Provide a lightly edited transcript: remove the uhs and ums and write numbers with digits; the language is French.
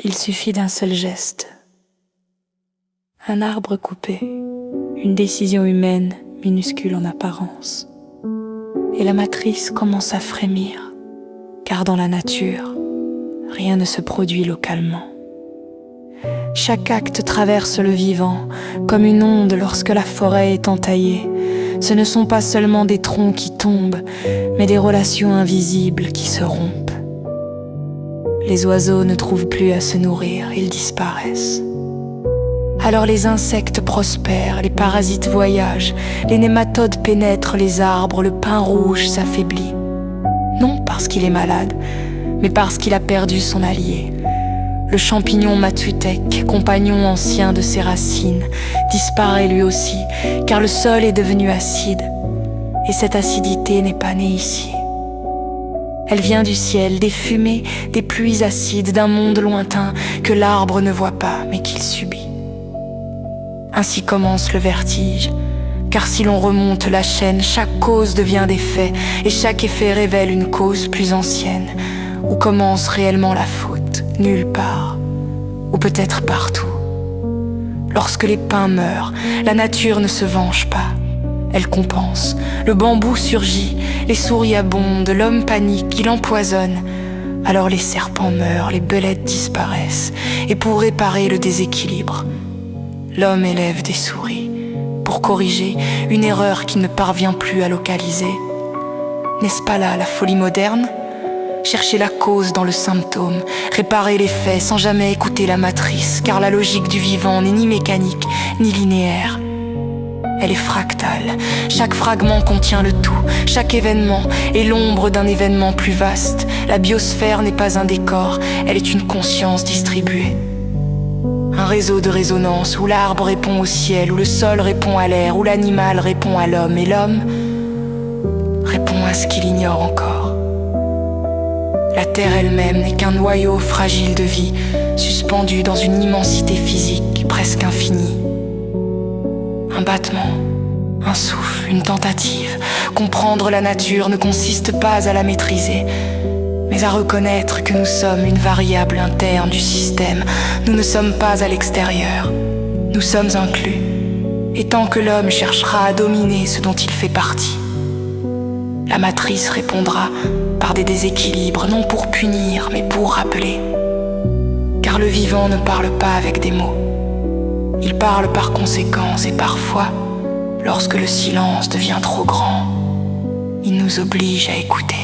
Il suffit d'un seul geste. Un arbre coupé, une décision humaine minuscule en apparence. Et la matrice commence à frémir, car dans la nature, rien ne se produit localement. Chaque acte traverse le vivant, comme une onde lorsque la forêt est entaillée. Ce ne sont pas seulement des troncs qui tombent, mais des relations invisibles qui se rompent. Les oiseaux ne trouvent plus à se nourrir, ils disparaissent. Alors les insectes prospèrent, les parasites voyagent, les nématodes pénètrent les arbres, le pin rouge s'affaiblit. Non parce qu'il est malade, mais parce qu'il a perdu son allié. Le champignon matutec, compagnon ancien de ses racines, disparaît lui aussi, car le sol est devenu acide. Et cette acidité n'est pas née ici. Elle vient du ciel, des fumées, des pluies acides, d'un monde lointain que l'arbre ne voit pas, mais qu'il subit. Ainsi commence le vertige, car si l'on remonte la chaîne, chaque cause devient des faits, et chaque effet révèle une cause plus ancienne. Où commence réellement la faute? Nulle part, ou peut-être partout. Lorsque les pins meurent, la nature ne se venge pas. Elle compense, le bambou surgit, les souris abondent, l'homme panique, il empoisonne. Alors les serpents meurent, les belettes disparaissent, et pour réparer le déséquilibre, l'homme élève des souris, pour corriger une erreur qu'il ne parvient plus à localiser. N'est-ce pas là la folie moderne? Chercher la cause dans le symptôme, réparer les faits sans jamais écouter la matrice, car la logique du vivant n'est ni mécanique, ni linéaire. Elle est fractale, chaque fragment contient le tout, chaque événement est l'ombre d'un événement plus vaste. La biosphère n'est pas un décor, elle est une conscience distribuée. Un réseau de résonance où l'arbre répond au ciel, où le sol répond à l'air, où l'animal répond à l'homme, et l'homme répond à ce qu'il ignore encore. La terre elle-même n'est qu'un noyau fragile de vie, suspendu dans une immensité physique presque infinie. Un battement, un souffle, une tentative. Comprendre la nature ne consiste pas à la maîtriser, mais à reconnaître que nous sommes une variable interne du système. Nous ne sommes pas à l'extérieur, nous sommes inclus. Et tant que l'homme cherchera à dominer ce dont il fait partie, la matrice répondra par des déséquilibres, non pour punir, mais pour rappeler. Car le vivant ne parle pas avec des mots. Il parle par conséquence et parfois, lorsque le silence devient trop grand, il nous oblige à écouter.